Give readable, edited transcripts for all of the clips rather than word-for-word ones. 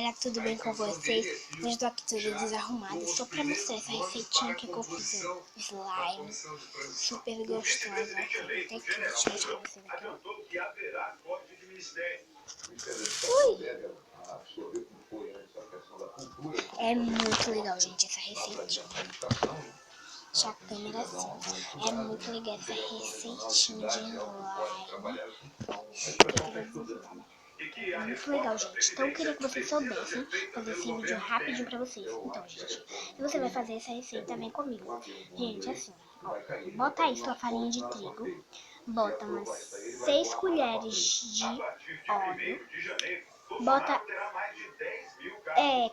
galera, tudo bem com vocês? Hoje eu tô aqui toda desarrumada só pra mostrar essa receitinha que eu fiz, slime, super gostosa, assim, até aqui, deixa eu mostrar pra vocês aqui, Ui! É muito legal, gente, essa receitinha. Deixa a câmera assim. É muito legal essa receitinha de slime. É muito legal, gente. Então eu queria que vocês soubessem fazer esse vídeo rapidinho pra vocês. Então, gente, se você vai fazer essa receita, vem comigo. Gente, assim, ó, bota aí sua farinha de trigo, bota umas 6 colheres de óleo, bota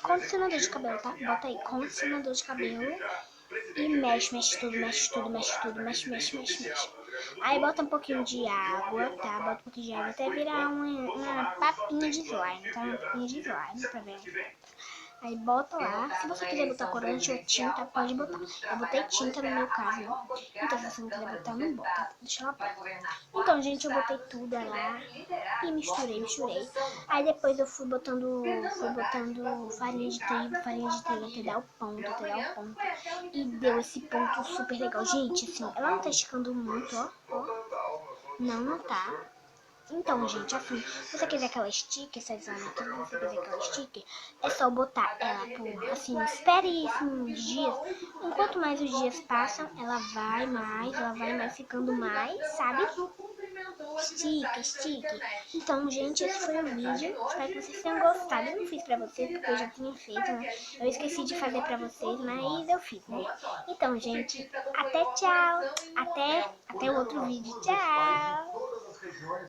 condicionador de cabelo, tá? Bota aí condicionador de cabelo e mexe, mexe tudo, mexe tudo, mexe tudo, mexe, mexe, mexe, mexe. Aí bota um pouquinho de água, tá? Bota um pouquinho de água até virar uma papinha de slime, tá? Uma papinha de slime pra ver. Aí bota lá. Se você quiser botar corante ou tinta, pode botar. Eu botei tinta no meu caso, né? Então se você não quiser botar, não bota. Deixa ela pronta. Então, gente, eu botei tudo lá e misturei, misturei. Aí depois eu fui botando farinha de trigo até dar o ponto, até dar o ponto. E deu esse ponto super legal. Gente, assim, ela não tá esticando muito, ó. Não, não tá. Então, gente, assim, se você quiser que ela estique, essa slime aqui, se você quiser que ela estique, é só botar ela por, assim, espere uns dias. Enquanto mais os dias passam, ela vai mais ficando mais, sabe? Estique, estique. Então, gente, esse foi o vídeo. Espero que vocês tenham gostado. Eu não fiz pra vocês, porque eu já tinha feito, né? Eu esqueci de fazer pra vocês, mas eu fiz, né? Então, gente, até tchau. Até o outro vídeo. Tchau.